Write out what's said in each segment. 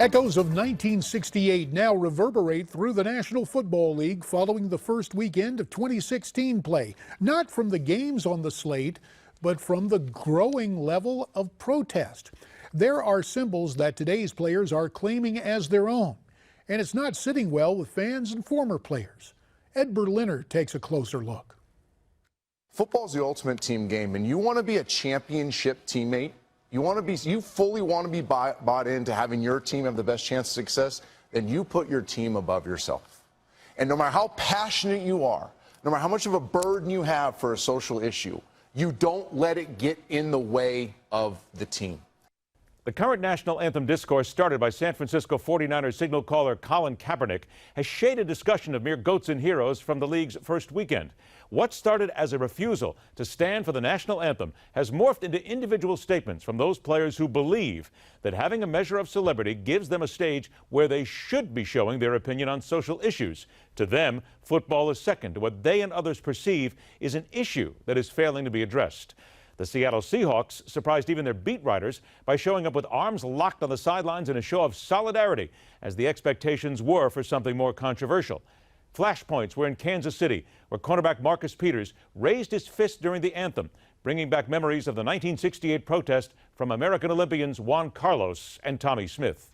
Echoes of 1968 now reverberate through the National Football League following the first weekend of 2016 play, not from the games on the slate, but from the growing level of protest. There are symbols that today's players are claiming as their own, and it's not sitting well with fans and former players. Ed Berliner takes a closer look. Football's the ultimate team game, and you want to be a championship teammate. You fully want to be bought into having your team have the best chance of success, then you put your team above yourself. And no matter how passionate you are, no matter how much of a burden you have for a social issue, you don't let it get in the way of the team. The current national anthem discourse, started by San Francisco 49ers signal caller Colin Kaepernick, has shaded discussion of mere goats and heroes from the league's first weekend. What started as a refusal to stand for the national anthem has morphed into individual statements from those players who believe that having a measure of celebrity gives them a stage where they should be showing their opinion on social issues. To them, football is second to what they and others perceive is an issue that is failing to be addressed. The Seattle Seahawks surprised even their beat writers by showing up with arms locked on the sidelines in a show of solidarity, as the expectations were for something more controversial. Flashpoints were in Kansas City, where cornerback Marcus Peters raised his fist during the anthem, bringing back memories of the 1968 protest from American Olympians Juan Carlos and Tommy Smith.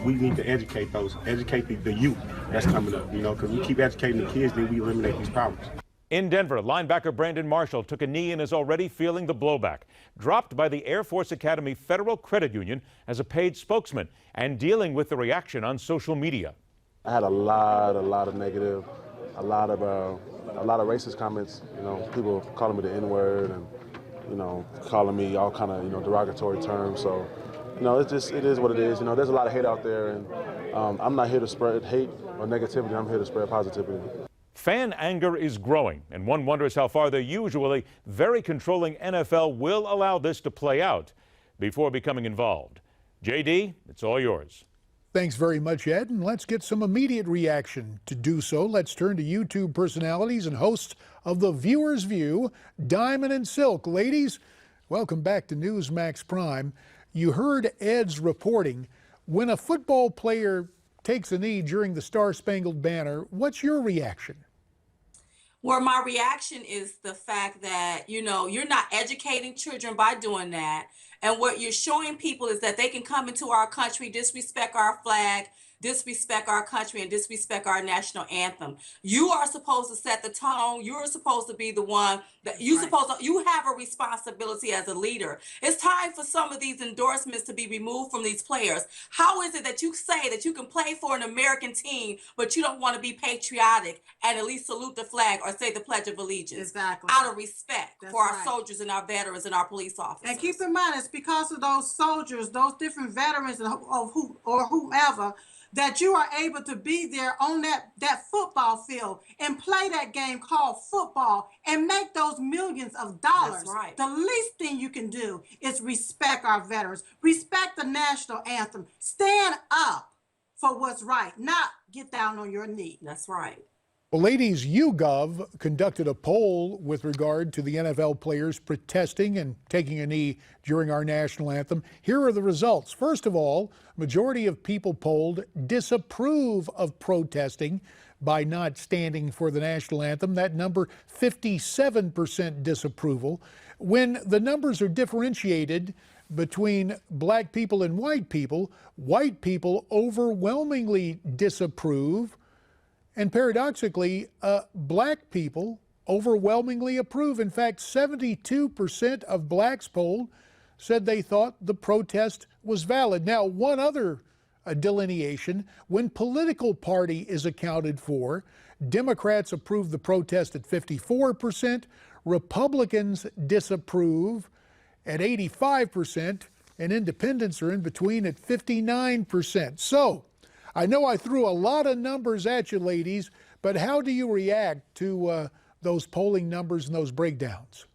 We need to educate the youth that's coming up, because we keep educating the kids, then we eliminate these problems. In Denver, linebacker Brandon Marshall took a knee and is already feeling the blowback. Dropped by the Air Force Academy Federal Credit Union as a paid spokesman and dealing with the reaction on social media. I had a lot of negative, a lot of racist comments. People calling me the N-word and calling me all kind of derogatory terms. So it is what it is. There's a lot of hate out there, and I'm not here to spread hate or negativity. I'm here to spread positivity. Fan anger is growing, and one wonders how far the usually very controlling NFL will allow this to play out before becoming involved. JD, it's all yours. Thanks very much, Ed, and let's get some immediate reaction. To do so, let's turn to YouTube personalities and hosts of The Viewer's View, Diamond and Silk. Ladies, welcome back to Newsmax Prime. You heard Ed's reporting. When a football player takes a knee during the Star-Spangled Banner, what's your reaction? Well, my reaction is the fact that, you're not educating children by doing that. And what you're showing people is that they can come into our country, disrespect our flag, disrespect our country, and disrespect our national anthem. You are supposed to set the tone. You're supposed to be the one that you have a responsibility as a leader. It's time for some of these endorsements to be removed from these players. How is it that you say that you can play for an American team, but you don't want to be patriotic and at least salute the flag or say the Pledge of Allegiance? Exactly. Out of respect for our right. soldiers and our veterans and our police officers. And keep in mind, it's because of those soldiers, those different veterans or whomever, that you are able to be there on that football field and play that game called football and make those millions of dollars. That's right. The least thing you can do is respect our veterans, respect the national anthem, stand up for what's right, not get down on your knee. That's right. Well, ladies, YouGov conducted a poll with regard to the NFL players protesting and taking a knee during our national anthem. Here are the results. First of all, majority of people polled disapprove of protesting by not standing for the national anthem. That number, 57% disapproval. When the numbers are differentiated between black people and white people overwhelmingly disapprove. And paradoxically, black people overwhelmingly approve. In fact, 72% of blacks polled said they thought the protest was valid. Now, one other delineation, when political party is accounted for, Democrats approve the protest at 54%, Republicans disapprove at 85%, and independents are in between at 59%. So, I know I threw a lot of numbers at you, ladies, but how do you react to those polling numbers and those breakdowns?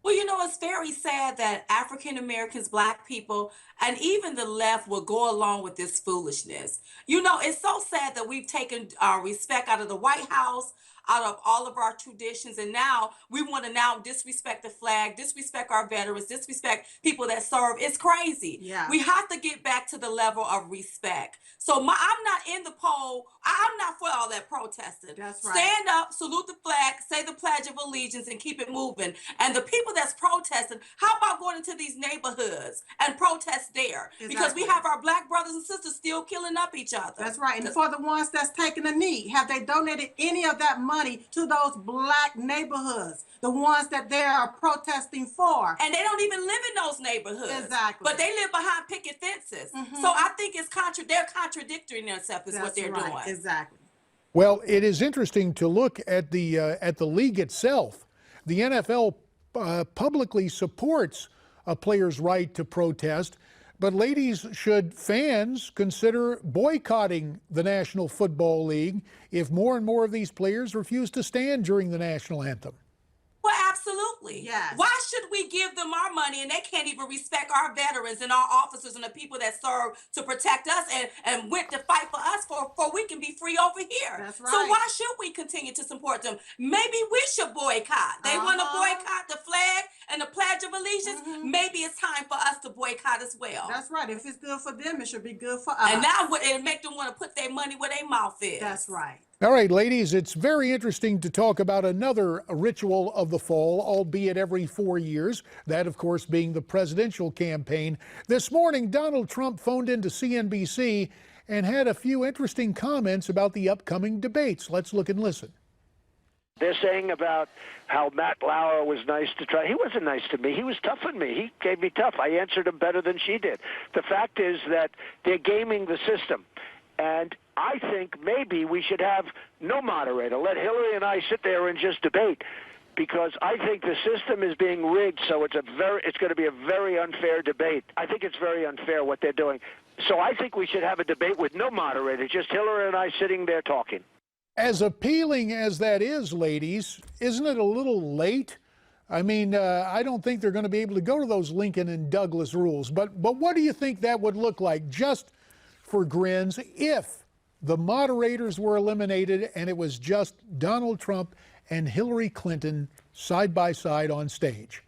Well, it's very sad that African Americans, black people, and even the left will go along with this foolishness. It's so sad that we've taken respect out of the White House, out of all of our traditions. And now we want to now disrespect the flag, disrespect our veterans, disrespect people that serve. It's crazy. Yeah. We have to get back to the level of respect. So I'm not in the poll. I'm not for all that protesting. That's right. Stand up, salute the flag, say the Pledge of Allegiance, and keep it moving. And the people that's protesting, how about going into these neighborhoods and protest there? Exactly. Because we have our Black brothers and sisters still killing up each other. That's right. And for the ones that's taking a knee, have they donated any of that money to those Black neighborhoods, the ones that they are protesting for? And they don't even live in those neighborhoods. Exactly. But they live behind picket fences. So I think it's they're contradicting themselves is what they're doing. Exactly. Well, it is interesting to look at the league itself. The NFL publicly supports a player's right to protest, but ladies, should fans consider boycotting the National Football League if more and more of these players refuse to stand during the national anthem? Well, absolutely. Yes. Why should we give them our money and they can't even respect our veterans and our officers and the people that serve to protect us and went to fight for us for we can be free over here? That's right. So why should we continue to support them? Maybe we should boycott. They want to boycott the flag and the Pledge of Allegiance. Maybe it's time for us to boycott as well. That's right. If it's good for them, it should be good for us. And now it'll make them want to put their money where their mouth is. That's right. All right, ladies, it's very interesting to talk about another ritual of the fall, albeit every 4 years, that, of course, being the presidential campaign. This morning, Donald Trump phoned into CNBC and had a few interesting comments about the upcoming debates. Let's look and listen. They're saying about how Matt Lauer was nice to try. He wasn't nice to me. He was tough on me. He gave me tough. I answered him better than she did. The fact is that they're gaming the system. And I think maybe we should have no moderator. Let Hillary and I sit there and just debate, because I think the system is being rigged, so it's going to be a very unfair debate. I think it's very unfair what they're doing. So I think we should have a debate with no moderator, just Hillary and I sitting there talking. As appealing as that is, ladies, isn't it a little late? I mean, I don't think they're going to be able to go to those Lincoln and Douglas rules. But what do you think that would look like, just for grins, if the moderators were eliminated and it was just Donald Trump and Hillary Clinton side by side on stage?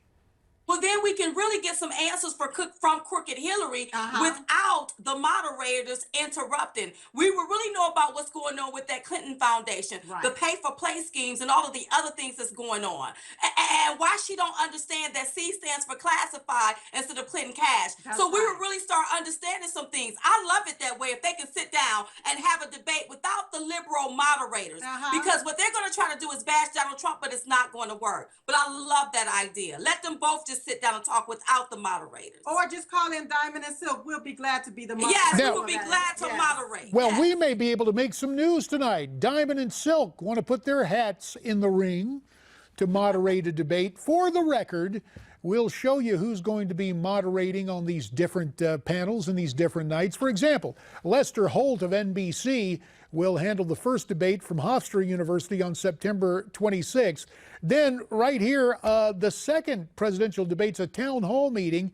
Well, then we can really get some answers from Crooked Hillary without the moderators interrupting. We will really know about what's going on with that Clinton Foundation, the pay-for-play schemes, and all of the other things that's going on. And why she don't understand that C stands for classified instead of Clinton cash. So we will really start understanding some things. I love it that way, if they can sit down and have a debate without the liberal moderators. Because what they're going to try to do is bash Donald Trump, but it's not going to work. But I love that idea. Let them both just sit down and talk without the moderators. Or just call in Diamond and Silk. We'll be glad to be the moderators. Yes, we will be glad to moderate. Well, we may be able to make some news tonight. Diamond and Silk want to put their hats in the ring to moderate a debate. For the record, we'll show you who's going to be moderating on these different panels and these different nights. For example, Lester Holt of NBC will handle the first debate from Hofstra University on September 26th. Then right here, the second presidential debate's a town hall meeting.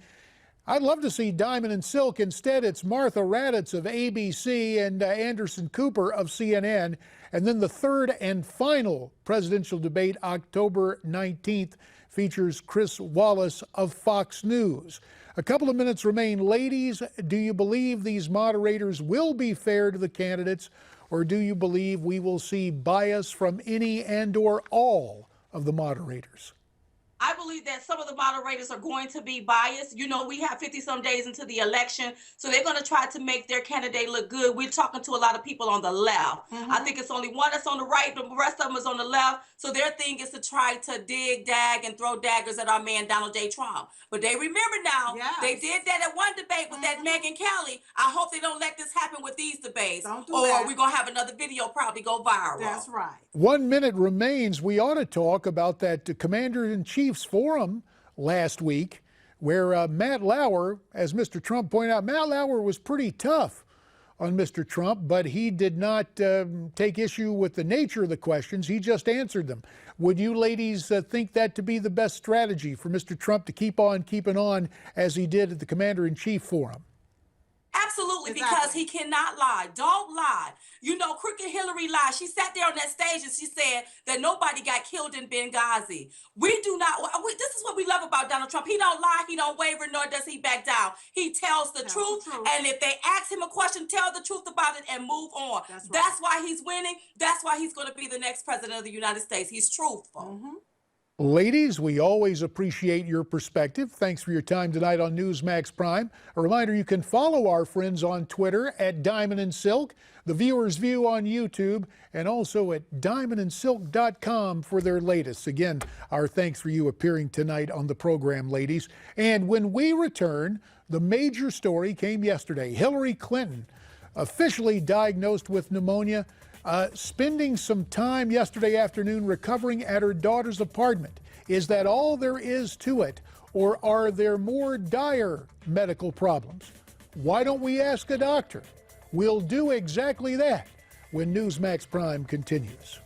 I'd love to see Diamond and Silk. Instead, it's Martha Raddatz of ABC and Anderson Cooper of CNN. And then the third and final presidential debate, October 19th, features Chris Wallace of Fox News. A couple of minutes remain. Ladies, do you believe these moderators will be fair to the candidates, or do you believe we will see bias from any and or all of the moderators? I believe that some of the moderators are going to be biased. You know, we have 50-some days into the election, so they're going to try to make their candidate look good. We're talking to a lot of people on the left. I think it's only one that's on the right, the rest of them is on the left. So their thing is to try to dig, dag, and throw daggers at our man, Donald J. Trump. But they remember now, they did that at one debate with that Megyn Kelly. I hope they don't let this happen with these debates. Or we're going to have another video probably go viral. That's right. 1 minute remains. We ought to talk about that Commander-in-Chief's Forum last week, where Matt Lauer, as Mr. Trump pointed out, Matt Lauer was pretty tough on Mr. Trump, but he did not take issue with the nature of the questions. He just answered them. Would you ladies think that to be the best strategy for Mr. Trump to keep on keeping on as he did at the Commander-in-Chief Forum? Absolutely, because he cannot lie. Don't lie. Crooked Hillary lied. She sat there on that stage and she said that nobody got killed in Benghazi. We do not. This is what we love about Donald Trump. He don't lie. He don't waver, nor does he back down. He tells the truth. And if they ask him a question, tell the truth about it and move on. That's why he's winning. That's why he's going to be the next president of the United States. He's truthful. Ladies, we always appreciate your perspective. Thanks for your time tonight on Newsmax Prime. A reminder, you can follow our friends on Twitter at Diamond and Silk, The Viewer's View on YouTube, and also at diamondandsilk.com for their latest. Again, our thanks for you appearing tonight on the program, ladies. And when we return, the major story came yesterday. Hillary Clinton, officially diagnosed with pneumonia, spending some time yesterday afternoon recovering at her daughter's apartment. Is that all there is to it, or are there more dire medical problems? Why don't we ask a doctor? We'll do exactly that when Newsmax Prime continues.